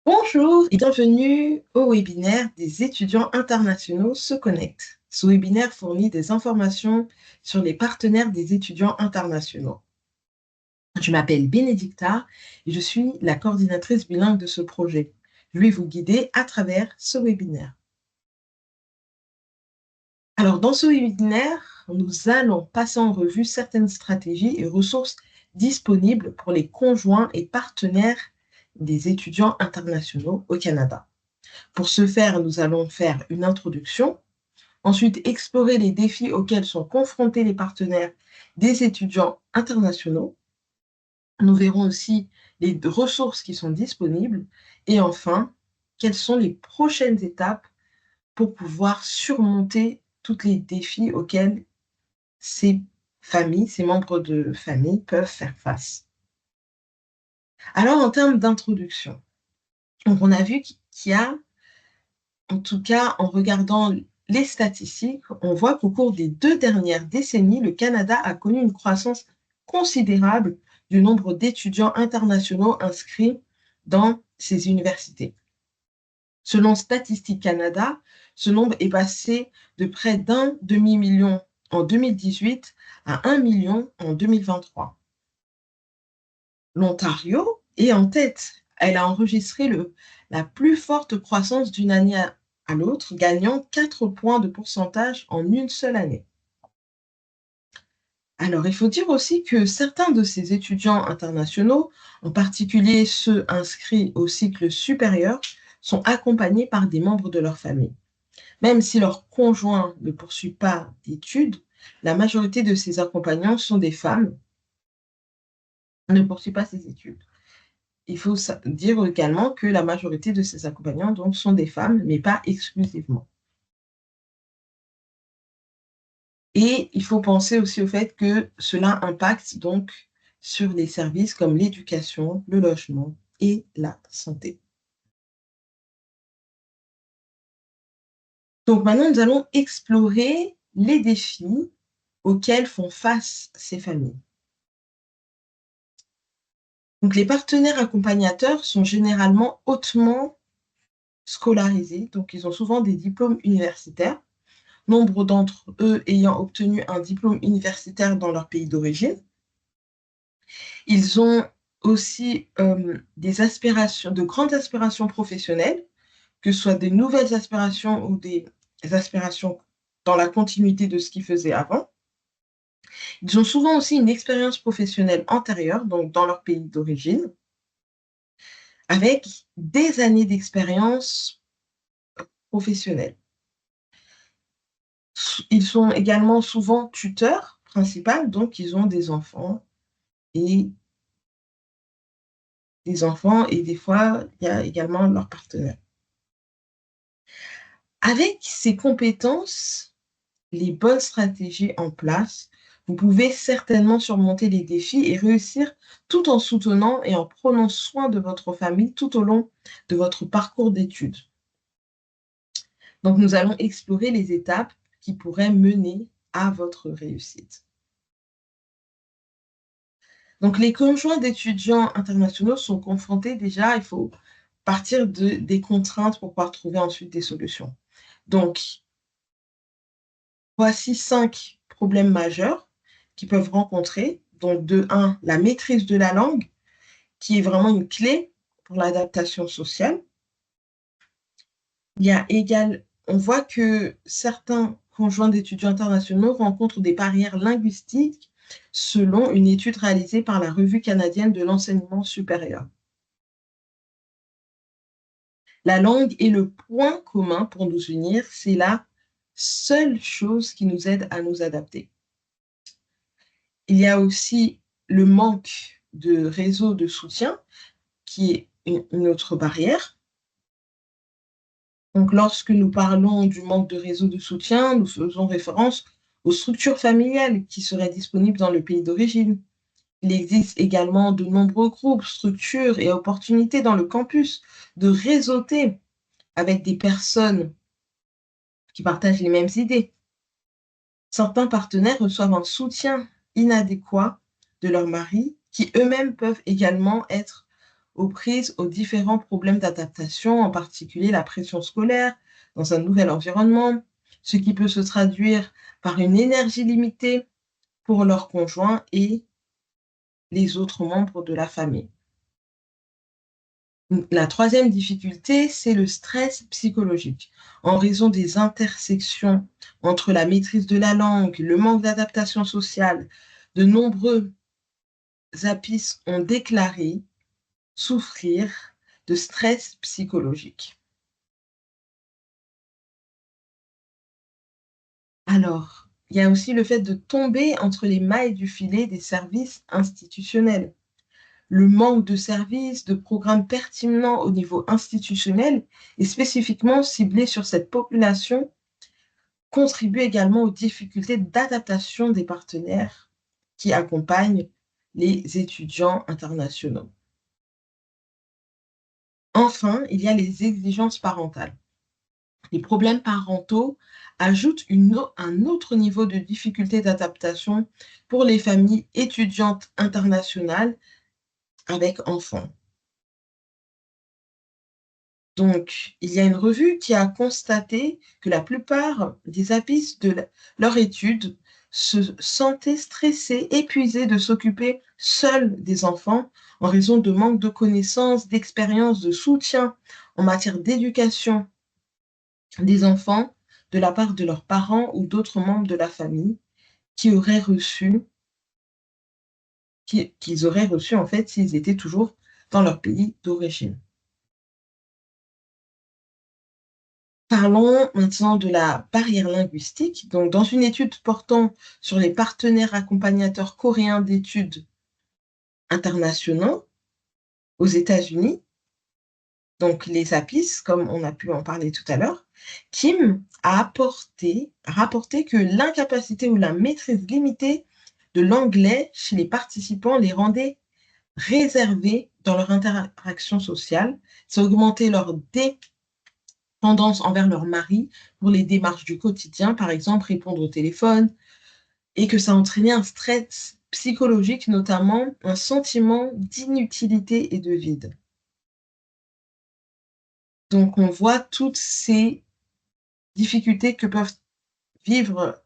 Bonjour et bienvenue au webinaire des étudiants internationaux se connectent. Ce webinaire fournit des informations sur les partenaires des étudiants internationaux. Je m'appelle Bénédicta et je suis la coordinatrice bilingue de ce projet. Je vais vous guider à travers ce webinaire. Alors, dans ce webinaire, nous allons passer en revue certaines stratégies et ressources disponibles pour les conjoints et partenaires des étudiants internationaux au Canada. Pour ce faire, nous allons faire une introduction, ensuite explorer les défis auxquels sont confrontés les partenaires des étudiants internationaux. Nous verrons aussi les ressources qui sont disponibles et enfin, quelles sont les prochaines étapes pour pouvoir surmonter tous les défis auxquels ces familles, ces membres de famille peuvent faire face. Alors, en termes d'introduction, on a vu qu'il y a, en tout cas en regardant les statistiques, on voit qu'au cours des 2 dernières décennies, le Canada a connu une croissance considérable du nombre d'étudiants internationaux inscrits dans ces universités. Selon Statistique Canada, ce nombre est passé de près d'un demi-million en 2018 à 1 million en 2023. L'Ontario est en tête. Elle a enregistré la plus forte croissance d'une année à l'autre, gagnant 4 points de pourcentage en une seule année. Alors, il faut dire aussi que certains de ces étudiants internationaux, en particulier ceux inscrits au cycle supérieur, sont accompagnés par des membres de leur famille. Même si leur conjoint ne poursuit pas d'études, la majorité de ces accompagnants sont des femmes, ne poursuivent pas ces études. Il faut dire également que la majorité de ces accompagnants donc, sont des femmes, mais pas exclusivement. Et il faut penser aussi au fait que cela impacte donc sur les services comme l'éducation, le logement et la santé. Donc maintenant, nous allons explorer les défis auxquels font face ces familles. Donc les partenaires accompagnateurs sont généralement hautement scolarisés, donc ils ont souvent des diplômes universitaires, nombre d'entre eux ayant obtenu un diplôme universitaire dans leur pays d'origine. Ils ont aussi des aspirations, de grandes aspirations professionnelles, que ce soit des nouvelles aspirations ou des aspirations dans la continuité de ce qu'ils faisaient avant. Ils ont souvent aussi une expérience professionnelle antérieure, donc dans leur pays d'origine, avec des années d'expérience professionnelle. Ils sont également souvent tuteurs principaux, donc ils ont des enfants et des fois, il y a également leur partenaire. Avec ces compétences, les bonnes stratégies en place, vous pouvez certainement surmonter les défis et réussir tout en soutenant et en prenant soin de votre famille tout au long de votre parcours d'études. Donc, nous allons explorer les étapes qui pourraient mener à votre réussite. Donc, les conjoints d'étudiants internationaux sont confrontés déjà, il faut partir des contraintes pour pouvoir trouver ensuite des solutions. Donc, voici 5 problèmes majeurs qu'ils peuvent rencontrer. Donc, de 1, la maîtrise de la langue, qui est vraiment une clé pour l'adaptation sociale. On voit que certains conjoints d'étudiants internationaux rencontrent des barrières linguistiques selon une étude réalisée par la Revue canadienne de l'enseignement supérieur. La langue est le point commun pour nous unir, c'est la seule chose qui nous aide à nous adapter. Il y a aussi le manque de réseau de soutien, qui est une autre barrière. Donc, lorsque nous parlons du manque de réseau de soutien, nous faisons référence aux structures familiales qui seraient disponibles dans le pays d'origine. Il existe également de nombreux groupes, structures et opportunités dans le campus de réseauter avec des personnes qui partagent les mêmes idées. Certains partenaires reçoivent un soutien inadéquat de leur mari, qui eux-mêmes peuvent également être aux prises aux différents problèmes d'adaptation, en particulier la pression scolaire dans un nouvel environnement, ce qui peut se traduire par une énergie limitée pour leur conjoint et les autres membres de la famille. La troisième difficulté, c'est le stress psychologique. En raison des intersections entre la maîtrise de la langue, le manque d'adaptation sociale, de nombreux APIS ont déclaré souffrir de stress psychologique. Alors, il y a aussi le fait de tomber entre les mailles du filet des services institutionnels. Le manque de services, de programmes pertinents au niveau institutionnel et spécifiquement ciblés sur cette population contribue également aux difficultés d'adaptation des partenaires qui accompagnent les étudiants internationaux. Enfin, il y a les exigences parentales. Les problèmes parentaux ajoutent un autre niveau de difficulté d'adaptation pour les familles étudiantes internationales avec enfants. Donc, il y a une revue qui a constaté que la plupart des APIS de leur étude se sentaient stressés, épuisés de s'occuper seuls des enfants en raison de manque de connaissances, d'expérience, de soutien en matière d'éducation des enfants de la part de leurs parents ou d'autres membres de la famille qu'ils auraient reçu en fait s'ils étaient toujours dans leur pays d'origine. Parlons maintenant de la barrière linguistique. Donc, dans une étude portant sur les partenaires accompagnateurs coréens d'études internationaux aux États-Unis, donc les APIS, comme on a pu en parler tout à l'heure, Kim a rapporté que l'incapacité ou la maîtrise limitée de l'anglais chez les participants les rendait réservés dans leur interaction sociale. Ça augmentait leur dépendance envers leur mari pour les démarches du quotidien, par exemple répondre au téléphone, et que ça entraînait un stress psychologique, notamment un sentiment d'inutilité et de vide. Donc on voit toutes ces difficultés que peuvent vivre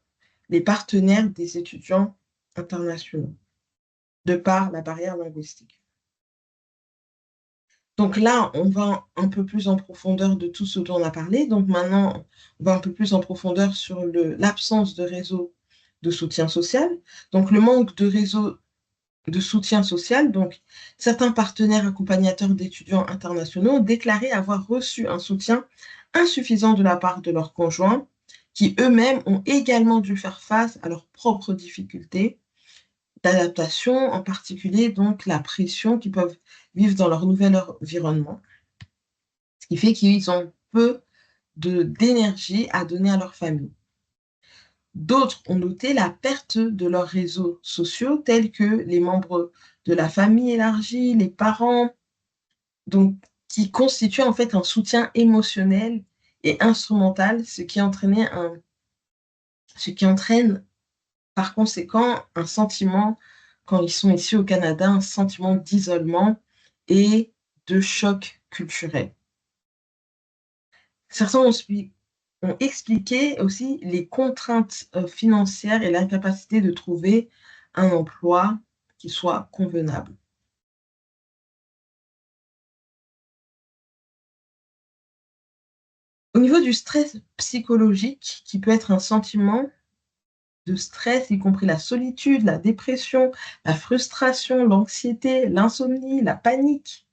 les partenaires des étudiants internationaux, de par la barrière linguistique. Donc là, on va un peu plus en profondeur de tout ce dont on a parlé. Donc maintenant, on va un peu plus en profondeur sur l'absence de réseau de soutien social. Donc le manque de réseau de soutien social. Donc certains partenaires accompagnateurs d'étudiants internationaux ont déclaré avoir reçu un soutien insuffisant de la part de leurs conjoints, qui eux-mêmes ont également dû faire face à leurs propres difficultés d'adaptation, en particulier donc la pression qu'ils peuvent vivre dans leur nouvel environnement, ce qui fait qu'ils ont peu d'énergie à donner à leur famille. D'autres ont noté la perte de leurs réseaux sociaux, tels que les membres de la famille élargie, les parents, donc qui constituent en fait un soutien émotionnel et instrumental, ce qui entraîne par conséquent un sentiment, quand ils sont ici au Canada, un sentiment d'isolement et de choc culturel. Certains ont expliqué aussi les contraintes financières et l'incapacité de trouver un emploi qui soit convenable. Au niveau du stress psychologique, qui peut être un sentiment de stress, y compris la solitude, la dépression, la frustration, l'anxiété, l'insomnie, la panique,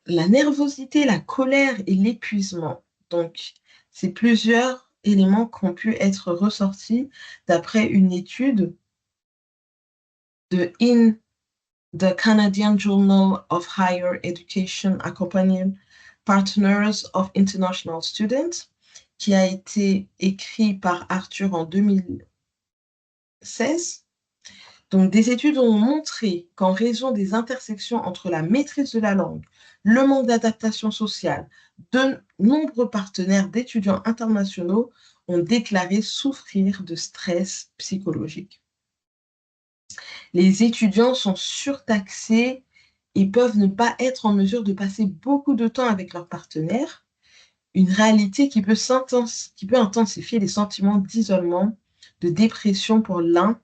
la nervosité, la colère et l'épuisement. Donc, c'est plusieurs éléments qui ont pu être ressortis d'après une étude in the Canadian Journal of Higher Education Accompanying Partners of International Students, qui a été écrit par Arthur en 2016. Donc, des études ont montré qu'en raison des intersections entre la maîtrise de la langue, le manque d'adaptation sociale, de nombreux partenaires d'étudiants internationaux ont déclaré souffrir de stress psychologique. Les étudiants sont surtaxés Ils peuvent ne pas être en mesure de passer beaucoup de temps avec leur partenaire, une réalité qui peut intensifier les sentiments d'isolement, de dépression pour l'un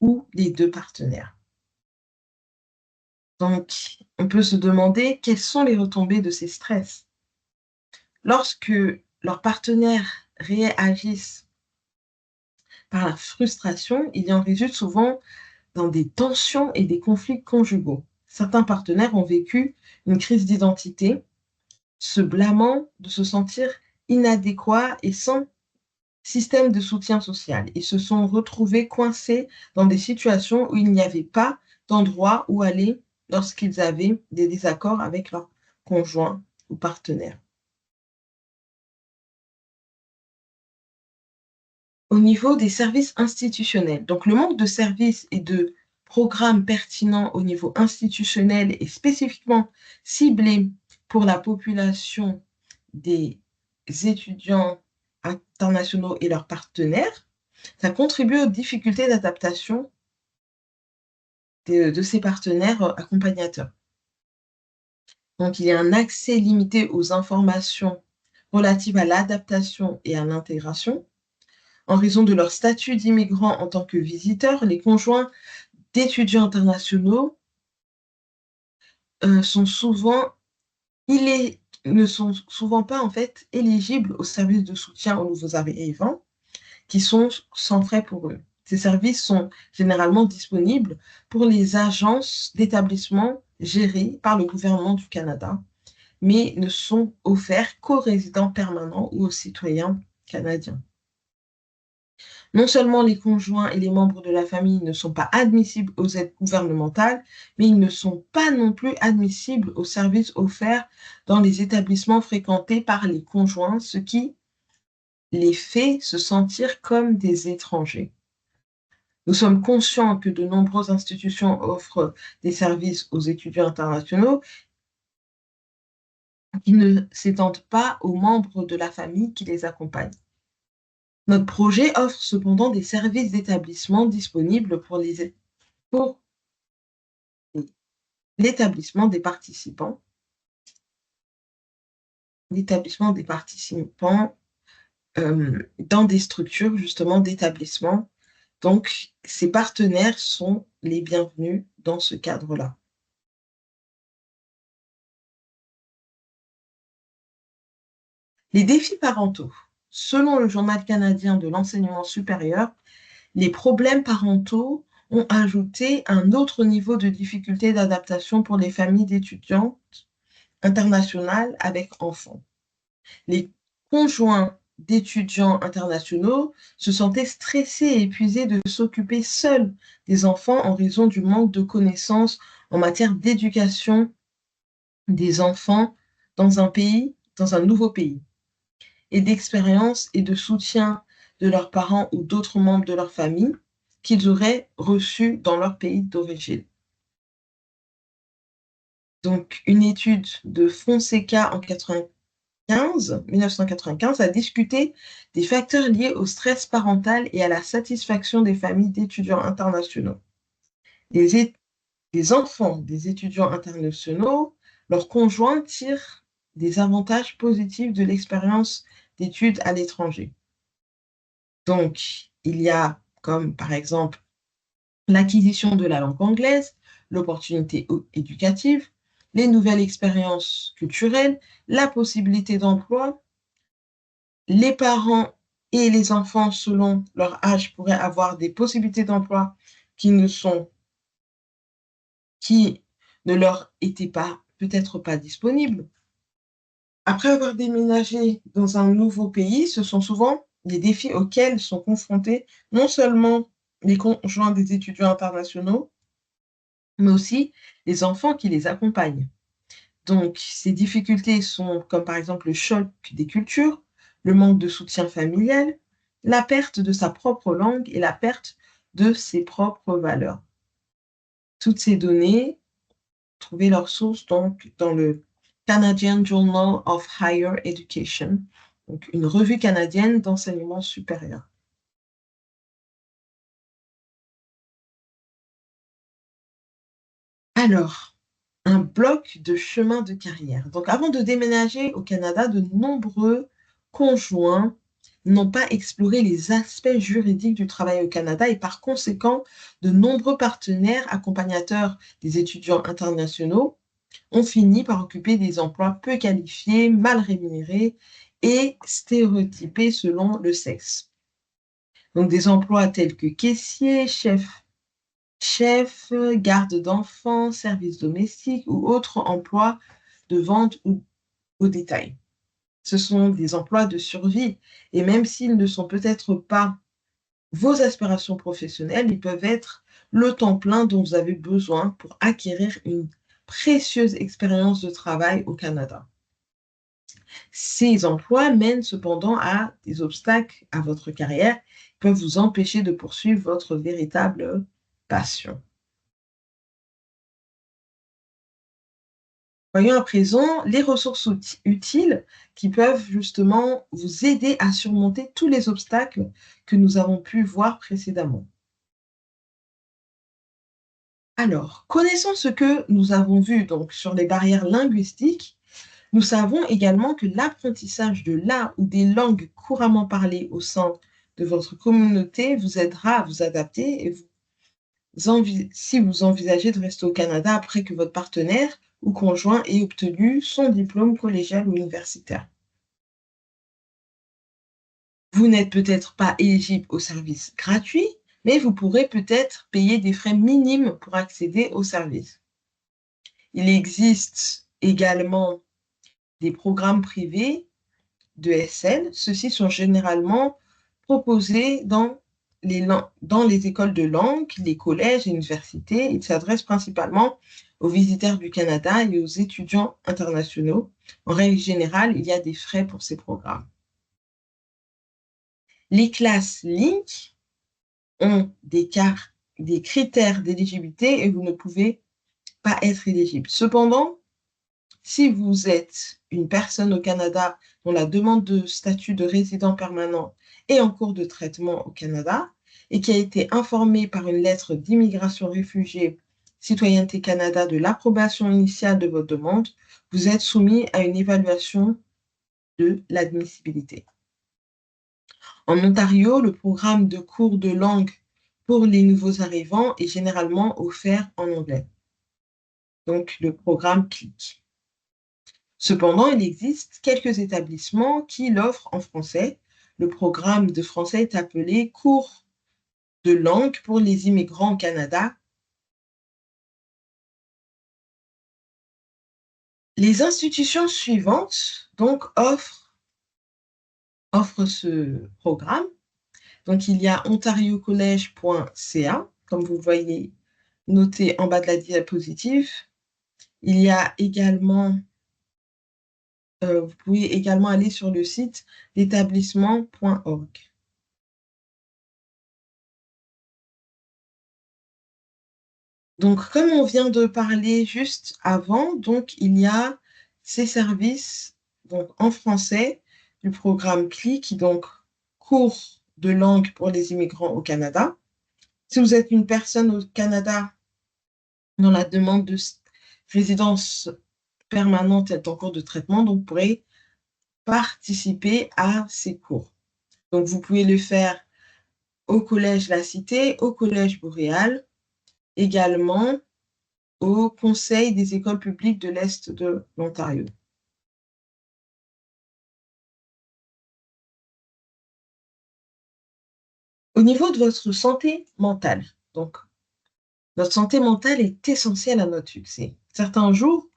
ou les deux partenaires. Donc, on peut se demander quelles sont les retombées de ces stress. Lorsque leurs partenaires réagissent par la frustration, il en résulte souvent dans des tensions et des conflits conjugaux. Certains partenaires ont vécu une crise d'identité, se blâmant de se sentir inadéquats et sans système de soutien social. Ils se sont retrouvés coincés dans des situations où il n'y avait pas d'endroit où aller lorsqu'ils avaient des désaccords avec leur conjoint ou partenaire. Au niveau des services institutionnels, donc le manque de services et de programmes pertinents au niveau institutionnel et spécifiquement ciblés pour la population des étudiants internationaux et leurs partenaires, ça contribue aux difficultés d'adaptation de ces partenaires accompagnateurs. Donc, il y a un accès limité aux informations relatives à l'adaptation et à l'intégration. En raison de leur statut d'immigrants en tant que visiteurs, les conjoints d'étudiants internationaux sont souvent ne sont souvent pas en fait éligibles aux services de soutien aux nouveaux arrivants qui sont sans frais pour eux. Ces services sont généralement disponibles pour les agences d'établissements gérées par le gouvernement du Canada, mais ne sont offerts qu'aux résidents permanents ou aux citoyens canadiens. Non seulement les conjoints et les membres de la famille ne sont pas admissibles aux aides gouvernementales, mais ils ne sont pas non plus admissibles aux services offerts dans les établissements fréquentés par les conjoints, ce qui les fait se sentir comme des étrangers. Nous sommes conscients que de nombreuses institutions offrent des services aux étudiants internationaux qui ne s'étendent pas aux membres de la famille qui les accompagnent. Notre projet offre cependant des services d'établissement disponibles pour l'établissement des participants, dans des structures justement d'établissement. Donc, ces partenaires sont les bienvenus dans ce cadre-là. Les défis parentaux. Selon le Journal canadien de l'enseignement supérieur, les problèmes parentaux ont ajouté un autre niveau de difficulté d'adaptation pour les familles d'étudiantes internationales avec enfants. Les conjoints d'étudiants internationaux se sentaient stressés et épuisés de s'occuper seuls des enfants en raison du manque de connaissances en matière d'éducation des enfants dans un nouveau pays, et d'expérience et de soutien de leurs parents ou d'autres membres de leur famille qu'ils auraient reçus dans leur pays d'origine. Donc, une étude de Fonseca en 1995 a discuté des facteurs liés au stress parental et à la satisfaction des familles d'étudiants internationaux. Les, les enfants des étudiants internationaux, leurs conjoints tirent des avantages positifs de l'expérience d'études à l'étranger. Donc, il y a comme par exemple l'acquisition de la langue anglaise, l'opportunité éducative, les nouvelles expériences culturelles, la possibilité d'emploi. Les parents et les enfants, selon leur âge, pourraient avoir des possibilités d'emploi qui qui ne leur étaient pas, peut-être pas disponibles. Après avoir déménagé dans un nouveau pays, ce sont souvent les défis auxquels sont confrontés non seulement les conjoints des étudiants internationaux, mais aussi les enfants qui les accompagnent. Donc, ces difficultés sont comme par exemple le choc des cultures, le manque de soutien familial, la perte de sa propre langue et la perte de ses propres valeurs. Toutes ces données, trouver leur source donc dans le Canadian Journal of Higher Education, donc une revue canadienne d'enseignement supérieur. Alors, un bloc de chemin de carrière. Donc, avant de déménager au Canada, de nombreux conjoints n'ont pas exploré les aspects juridiques du travail au Canada et par conséquent, de nombreux partenaires accompagnateurs des étudiants internationaux ont fini par occuper des emplois peu qualifiés, mal rémunérés et stéréotypés selon le sexe. Donc des emplois tels que caissier, chef, garde d'enfants, service domestique ou autres emplois de vente ou au détail. Ce sont des emplois de survie et même s'ils ne sont peut-être pas vos aspirations professionnelles, ils peuvent être le temps plein dont vous avez besoin pour acquérir une précieuse expérience de travail au Canada. Ces emplois mènent cependant à des obstacles à votre carrière qui peuvent vous empêcher de poursuivre votre véritable passion. Voyons à présent les ressources utiles qui peuvent justement vous aider à surmonter tous les obstacles que nous avons pu voir précédemment. Alors, connaissant ce que nous avons vu donc sur les barrières linguistiques, nous savons également que l'apprentissage de la ou des langues couramment parlées au sein de votre communauté vous aidera à vous adapter et si vous envisagez de rester au Canada après que votre partenaire ou conjoint ait obtenu son diplôme collégial ou universitaire. Vous n'êtes peut-être pas éligible au service gratuit, mais vous pourrez peut-être payer des frais minimes pour accéder au service. Il existe également des programmes privés de SL. Ceux-ci sont généralement proposés dans les écoles de langue, les collèges et universités. Ils s'adressent principalement aux visiteurs du Canada et aux étudiants internationaux. En règle générale, il y a des frais pour ces programmes. Les classes Link ont des critères d'éligibilité et vous ne pouvez pas être éligible. Cependant, si vous êtes une personne au Canada dont la demande de statut de résident permanent est en cours de traitement au Canada et qui a été informée par une lettre d'immigration réfugiée Citoyenneté Canada de l'approbation initiale de votre demande, vous êtes soumis à une évaluation de l'admissibilité. En Ontario, le programme de cours de langue pour les nouveaux arrivants est généralement offert en anglais. Donc, le programme CLIC. Cependant, il existe quelques établissements qui l'offrent en français. Le programme de français est appelé cours de langue pour les immigrants au Canada. Les institutions suivantes donc offrent ce programme. Donc, il y a ontariocollege.ca, comme vous le voyez noté en bas de la diapositive. Il y a également, vous pouvez également aller sur le site d'établissement.org. Donc, comme on vient de parler juste avant, donc il y a ces services donc, en français du programme CLI, qui donc cours de langue pour les immigrants au Canada. Si vous êtes une personne au Canada dont la demande de résidence permanente est en cours de traitement, donc vous pourrez participer à ces cours. Donc, vous pouvez le faire au Collège La Cité, au Collège Boréal, également au Conseil des écoles publiques de l'Est de l'Ontario. Au niveau de votre santé mentale, donc, notre santé mentale est essentielle à notre succès. Certains jours,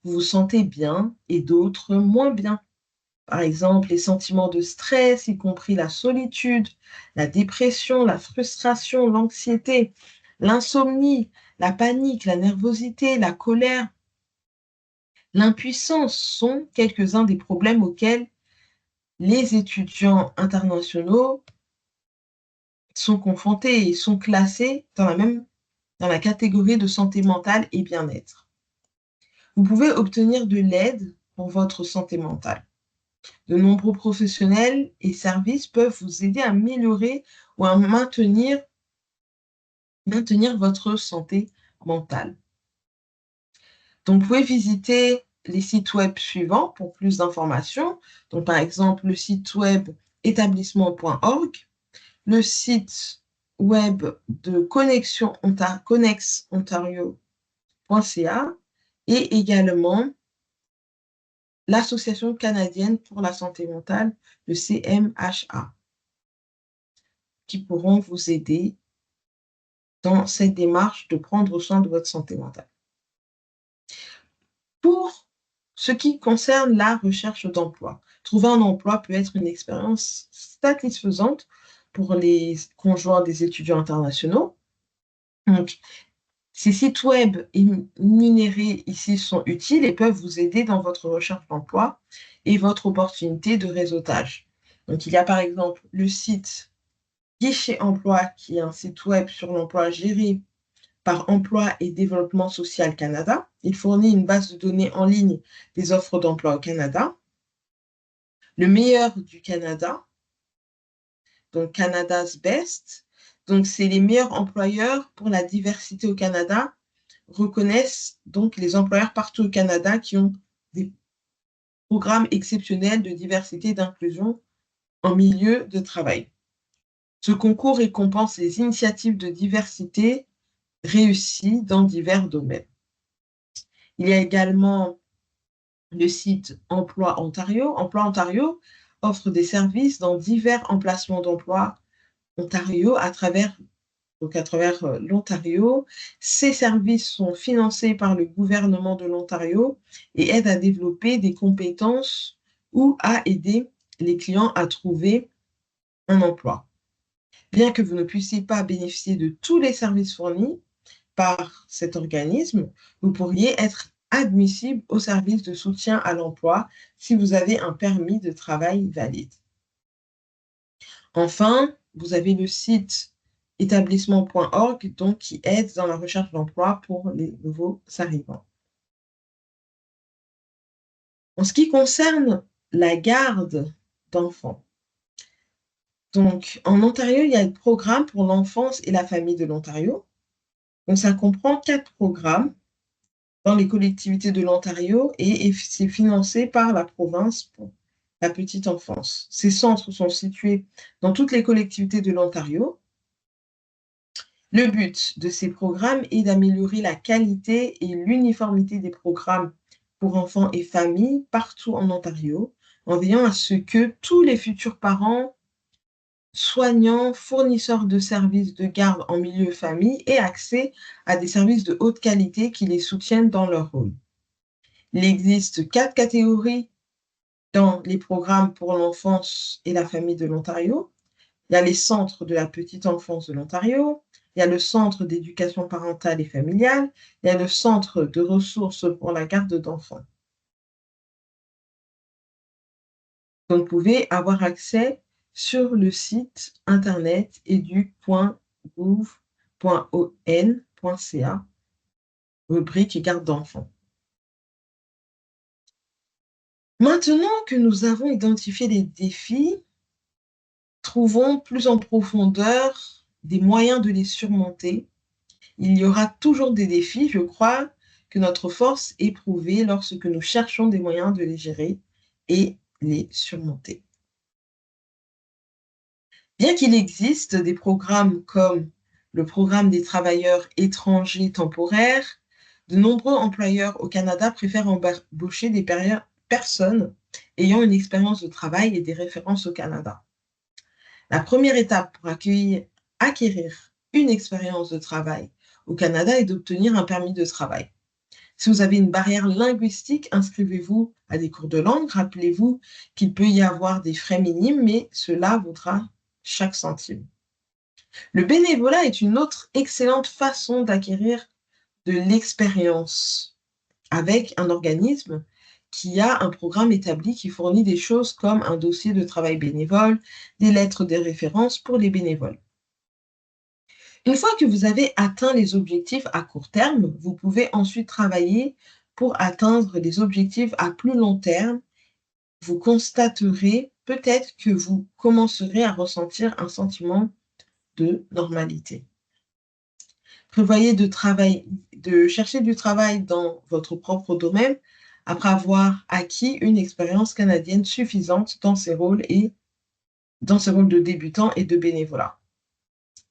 vous vous sentez bien et d'autres moins bien. Par exemple, les sentiments de stress, y compris la solitude, la dépression, la frustration, l'anxiété, l'insomnie, la panique, la nervosité, la colère, l'impuissance sont quelques-uns des problèmes auxquels les étudiants internationaux sont confrontés et sont classés dans la catégorie de santé mentale et bien-être. Vous pouvez obtenir de l'aide pour votre santé mentale. De nombreux professionnels et services peuvent vous aider à améliorer ou à maintenir votre santé mentale. Donc, vous pouvez visiter les sites web suivants pour plus d'informations. Donc, par exemple, le site web établissement.org, le site web de connexontario.ca et également l'Association canadienne pour la santé mentale, le CMHA, qui pourront vous aider dans cette démarche de prendre soin de votre santé mentale. Pour ce qui concerne la recherche d'emploi, trouver un emploi peut être une expérience satisfaisante pour les conjoints des étudiants internationaux. Donc, ces sites web énumérés ici sont utiles et peuvent vous aider dans votre recherche d'emploi et votre opportunité de réseautage. Donc, il y a par exemple le site Guichet Emploi, qui est un site web sur l'emploi géré par Emploi et Développement Social Canada. Il fournit une base de données en ligne des offres d'emploi au Canada. Le meilleur du Canada, donc Canada's Best. Donc, c'est les meilleurs employeurs pour la diversité au Canada, reconnaissent donc les employeurs partout au Canada qui ont des programmes exceptionnels de diversité et d'inclusion en milieu de travail. Ce concours récompense les initiatives de diversité réussies dans divers domaines. Il y a également le site Emploi Ontario. Emploi Ontario offre des services dans divers emplacements d'emploi Ontario à travers l'Ontario. Ces services sont financés par le gouvernement de l'Ontario et aident à développer des compétences ou à aider les clients à trouver un emploi. Bien que vous ne puissiez pas bénéficier de tous les services fournis par cet organisme, vous pourriez être admissible au service de soutien à l'emploi si vous avez un permis de travail valide. Enfin, vous avez le site établissement.org donc qui aide dans la recherche d'emploi pour les nouveaux arrivants. En ce qui concerne la garde d'enfants, donc en Ontario, il y a le programme pour l'enfance et la famille de l'Ontario. Donc ça comprend 4 programmes dans les collectivités de l'Ontario et c'est financé par la province pour la petite enfance. Ces centres sont situés dans toutes les collectivités de l'Ontario. Le but de ces programmes est d'améliorer la qualité et l'uniformité des programmes pour enfants et familles partout en Ontario, en veillant à ce que tous les futurs parents, soignants, fournisseurs de services de garde en milieu famille aient accès à des services de haute qualité qui les soutiennent dans leur rôle. Il existe 4 catégories dans les programmes pour l'enfance et la famille de l'Ontario. Il y a les centres de la petite enfance de l'Ontario, il y a le centre d'éducation parentale et familiale, il y a le centre de ressources pour la garde d'enfants. Donc, vous pouvez avoir accès sur le site internet edu.gouv.on.ca, rubrique garde d'enfants. Maintenant que nous avons identifié les défis, trouvons plus en profondeur des moyens de les surmonter. Il y aura toujours des défis, je crois que notre force est prouvée lorsque nous cherchons des moyens de les gérer et les surmonter. Bien qu'il existe des programmes comme le programme des travailleurs étrangers temporaires, de nombreux employeurs au Canada préfèrent embaucher des personnes ayant une expérience de travail et des références au Canada. La première étape pour acquérir une expérience de travail au Canada est d'obtenir un permis de travail. Si vous avez une barrière linguistique, inscrivez-vous à des cours de langue. Rappelez-vous qu'il peut y avoir des frais minimes, mais cela vaudra chaque centime. Le bénévolat est une autre excellente façon d'acquérir de l'expérience avec un organisme qui a un programme établi qui fournit des choses comme un dossier de travail bénévole, des lettres de référence pour les bénévoles. Une fois que vous avez atteint les objectifs à court terme, vous pouvez ensuite travailler pour atteindre les objectifs à plus long terme. Vous constaterez peut-être que vous commencerez à ressentir un sentiment de normalité. Prévoyez de chercher du travail dans votre propre domaine après avoir acquis une expérience canadienne suffisante dans ces rôles de débutant et de bénévolat.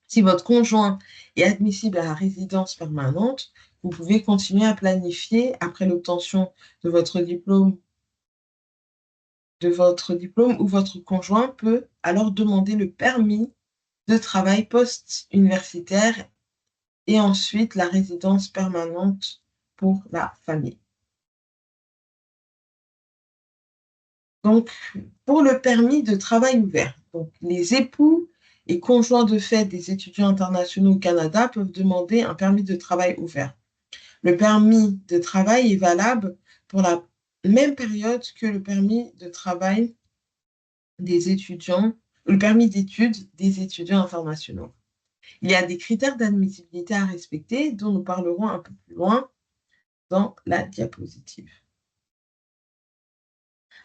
Si votre conjoint est admissible à la résidence permanente, vous pouvez continuer à planifier après l'obtention de votre diplôme ou votre conjoint peut alors demander le permis de travail post-universitaire et ensuite la résidence permanente pour la famille. Donc, pour le permis de travail ouvert, donc, les époux et conjoints de fait des étudiants internationaux au Canada peuvent demander un permis de travail ouvert. Le permis de travail est valable pour la même période que le permis de travail des étudiants, le permis d'études des étudiants internationaux. Il y a des critères d'admissibilité à respecter dont nous parlerons un peu plus loin dans la diapositive.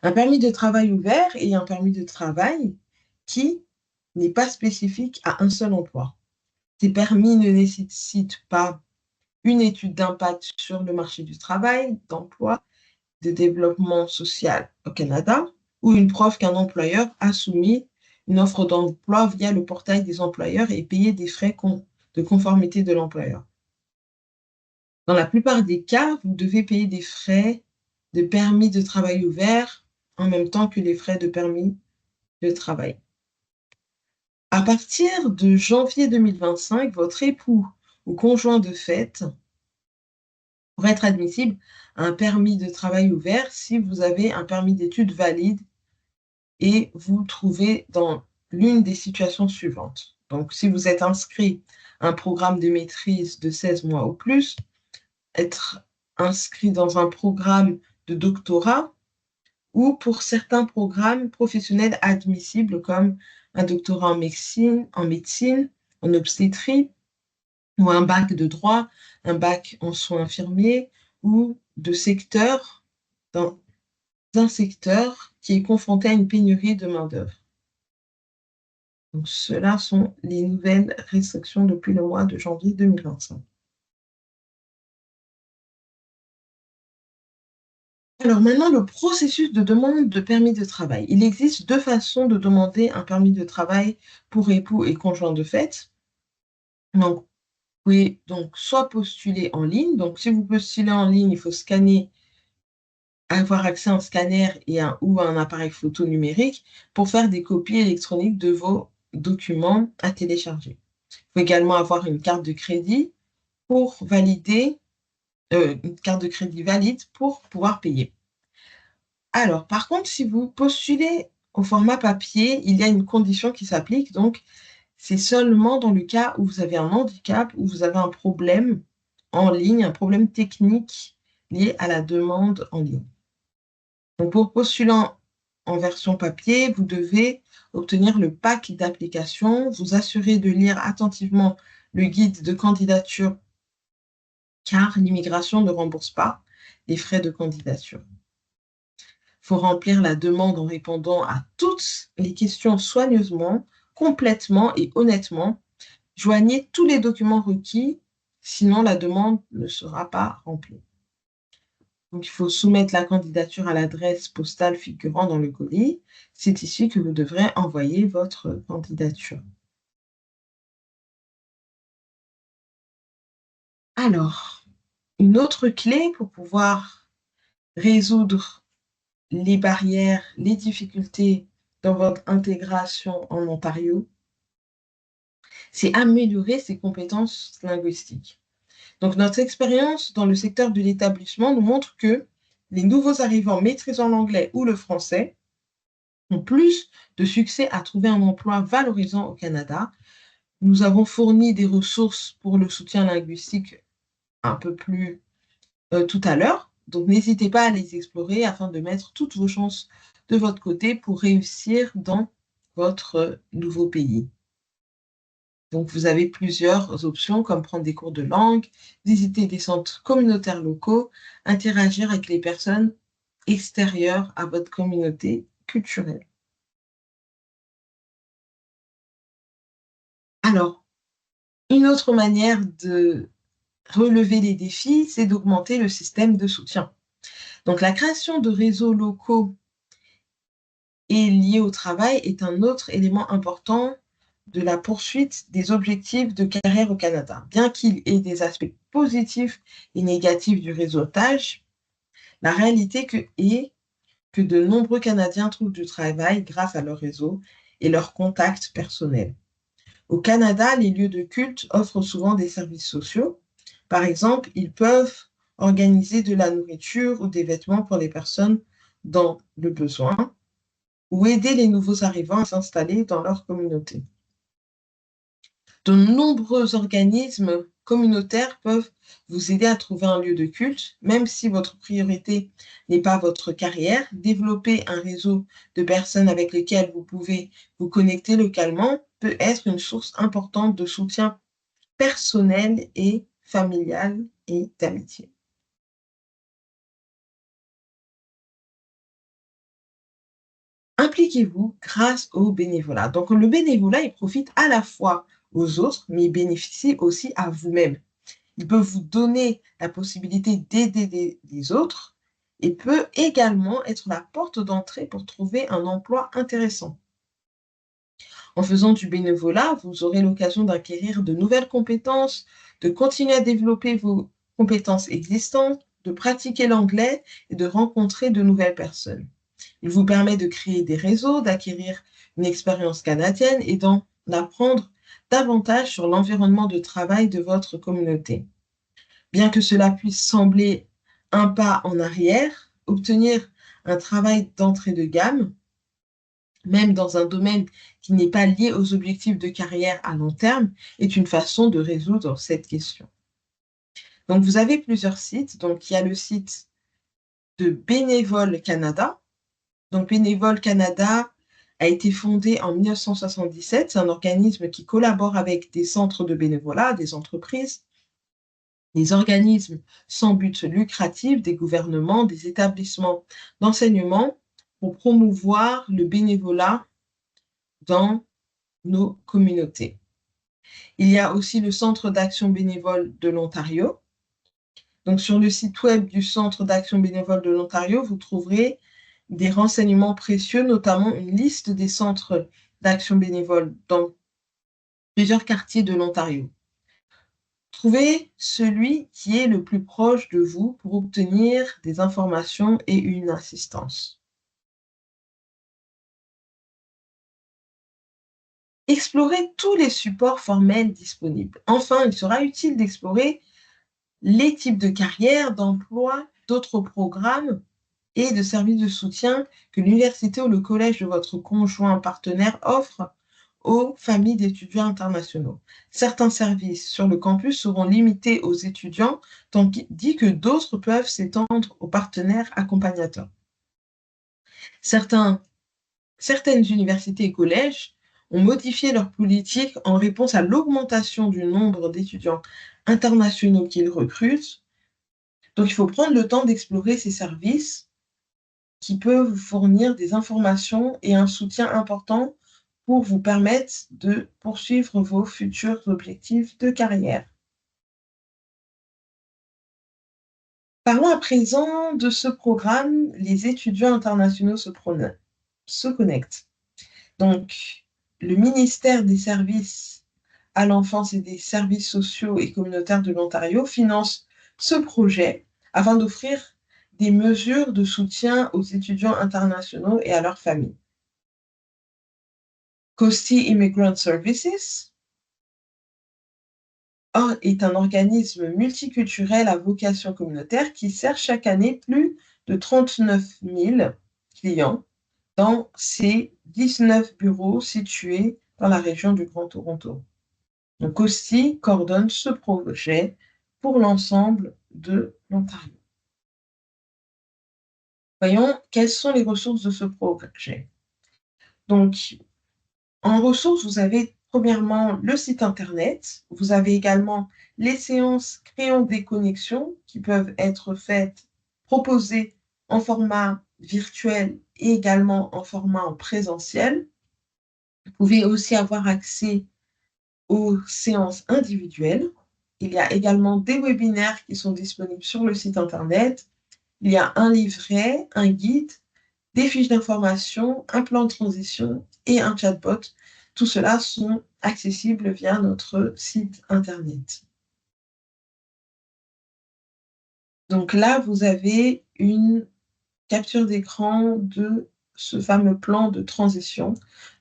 Un permis de travail ouvert est un permis de travail qui n'est pas spécifique à un seul emploi. Ces permis ne nécessitent pas une étude d'impact sur le marché du travail, d'emploi, de développement social au Canada, ou une preuve qu'un employeur a soumis une offre d'emploi via le portail des employeurs et payé des frais de conformité de l'employeur. Dans la plupart des cas, vous devez payer des frais de permis de travail ouvert en même temps que les frais de permis de travail. À partir de janvier 2025, votre époux ou conjoint de fait pourrait être admissible à un permis de travail ouvert si vous avez un permis d'études valide et vous trouvez dans l'une des situations suivantes. Donc, si vous êtes inscrit à un programme de maîtrise de 16 mois ou plus, être inscrit dans un programme de doctorat ou pour certains programmes professionnels admissibles comme un doctorat en médecine, en obstétrie, ou un bac de droit, un bac en soins infirmiers, ou dans un secteur qui est confronté à une pénurie de main-d'œuvre. Donc, ceux-là sont les nouvelles restrictions depuis le mois de janvier 2025. Alors maintenant, le processus de demande de permis de travail. Il existe deux façons de demander un permis de travail pour époux et conjoint de fait. Donc, vous pouvez donc soit postuler en ligne. Donc, si vous postulez en ligne, il faut avoir accès à un scanner ou à un appareil photo numérique pour faire des copies électroniques de vos documents à télécharger. Il faut également avoir une carte de crédit une carte de crédit valide pour pouvoir payer. Alors, par contre, si vous postulez au format papier, il y a une condition qui s'applique. Donc, c'est seulement dans le cas où vous avez un handicap, où vous avez un problème en ligne, un problème technique lié à la demande en ligne. Donc, pour postuler en version papier, vous devez obtenir le pack d'application, vous assurer de lire attentivement le guide de candidature, car l'immigration ne rembourse pas les frais de candidature. Il faut remplir la demande en répondant à toutes les questions soigneusement, complètement et honnêtement. Joignez tous les documents requis, sinon la demande ne sera pas remplie. Donc, il faut soumettre la candidature à l'adresse postale figurant dans le colis. C'est ici que vous devrez envoyer votre candidature. Alors, une autre clé pour pouvoir résoudre les barrières, les difficultés dans votre intégration en Ontario, c'est améliorer ses compétences linguistiques. Donc, notre expérience dans le secteur de l'établissement nous montre que les nouveaux arrivants maîtrisant l'anglais ou le français ont plus de succès à trouver un emploi valorisant au Canada. Nous avons fourni des ressources pour le soutien linguistique un peu plus tout à l'heure. Donc, n'hésitez pas à les explorer afin de mettre toutes vos chances de votre côté pour réussir dans votre nouveau pays. Donc, vous avez plusieurs options comme prendre des cours de langue, visiter des centres communautaires locaux, interagir avec les personnes extérieures à votre communauté culturelle. Alors, Une autre manière de relever les défis, c'est d'augmenter le système de soutien. Donc, la création de réseaux locaux et liés au travail est un autre élément important de la poursuite des objectifs de carrière au Canada. Bien qu'il ait des aspects positifs et négatifs du réseautage, la réalité est que de nombreux Canadiens trouvent du travail grâce à leur réseau et leurs contacts personnels. Au Canada, les lieux de culte offrent souvent des services sociaux. Par exemple, ils peuvent organiser de la nourriture ou des vêtements pour les personnes dans le besoin ou aider les nouveaux arrivants à s'installer dans leur communauté. De nombreux organismes communautaires peuvent vous aider à trouver un lieu de culte, même si votre priorité n'est pas votre carrière. Développer un réseau de personnes avec lesquelles vous pouvez vous connecter localement peut être une source importante de soutien personnel et familial et d'amitié. Impliquez-vous grâce au bénévolat. Donc, le bénévolat, il profite à la fois aux autres, mais il bénéficie aussi à vous-même. Il peut vous donner la possibilité d'aider les autres et peut également être la porte d'entrée pour trouver un emploi intéressant. En faisant du bénévolat, vous aurez l'occasion d'acquérir de nouvelles compétences, de continuer à développer vos compétences existantes, de pratiquer l'anglais et de rencontrer de nouvelles personnes. Il vous permet de créer des réseaux, d'acquérir une expérience canadienne et d'en apprendre davantage sur l'environnement de travail de votre communauté. Bien que cela puisse sembler un pas en arrière, obtenir un travail d'entrée de gamme, même dans un domaine qui n'est pas lié aux objectifs de carrière à long terme, est une façon de résoudre cette question. Donc, vous avez plusieurs sites. Donc, il y a le site de Bénévoles Canada. Donc, Bénévoles Canada a été fondé en 1977. C'est un organisme qui collabore avec des centres de bénévolat, des entreprises, des organismes sans but lucratif, des gouvernements, des établissements d'enseignement pour promouvoir le bénévolat dans nos communautés. Il y a aussi le Centre d'action bénévole de l'Ontario. Donc, sur le site web du Centre d'action bénévole de l'Ontario, vous trouverez des renseignements précieux, notamment une liste des centres d'action bénévole dans plusieurs quartiers de l'Ontario. Trouvez celui qui est le plus proche de vous pour obtenir des informations et une assistance. Explorez tous les supports formels disponibles. Enfin, il sera utile d'explorer les types de carrières, d'emplois, d'autres programmes et de services de soutien que l'université ou le collège de votre conjoint partenaire offre aux familles d'étudiants internationaux. Certains services sur le campus seront limités aux étudiants, tandis que d'autres peuvent s'étendre aux partenaires accompagnateurs. Certaines universités et collèges ont modifié leur politique en réponse à l'augmentation du nombre d'étudiants internationaux qu'ils recrutent. Donc, il faut prendre le temps d'explorer ces services qui peuvent vous fournir des informations et un soutien important pour vous permettre de poursuivre vos futurs objectifs de carrière. Parlons à présent de ce programme, les étudiants internationaux se connectent. Donc, le ministère des Services à l'enfance et des services sociaux et communautaires de l'Ontario finance ce projet afin d'offrir des mesures de soutien aux étudiants internationaux et à leurs familles. Coastie Immigrant Services est un organisme multiculturel à vocation communautaire qui sert chaque année plus de 39 000 clients dans ses 19 bureaux situés dans la région du Grand Toronto. Donc, Coastie coordonne ce projet pour l'ensemble de l'Ontario. Voyons quelles sont les ressources de ce projet. Donc, en ressources, vous avez premièrement le site internet. Vous avez également les séances créant des connexions qui peuvent être faites, proposées en format virtuel et également en format en présentiel. Vous pouvez aussi avoir accès aux séances individuelles. Il y a également des webinaires qui sont disponibles sur le site internet. Il y a un livret, un guide, des fiches d'information, un plan de transition et un chatbot. Tout cela sont accessibles via notre site internet. Donc là, vous avez une capture d'écran de ce fameux plan de transition.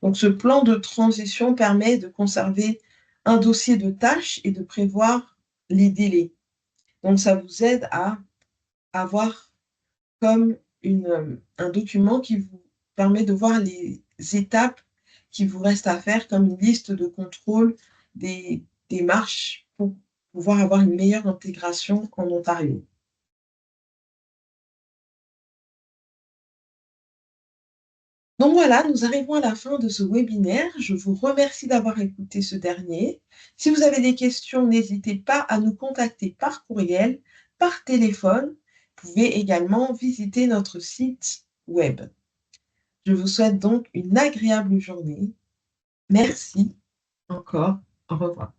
Donc ce plan de transition permet de conserver un dossier de tâches et de prévoir les délais. Donc ça vous aide à avoir comme un document qui vous permet de voir les étapes qui vous restent à faire, comme une liste de contrôle des démarches pour pouvoir avoir une meilleure intégration en Ontario. Donc voilà, nous arrivons à la fin de ce webinaire. Je vous remercie d'avoir écouté ce dernier. Si vous avez des questions, n'hésitez pas à nous contacter par courriel, par téléphone. Vous pouvez également visiter notre site web. Je vous souhaite donc une agréable journée. Merci encore. Au revoir.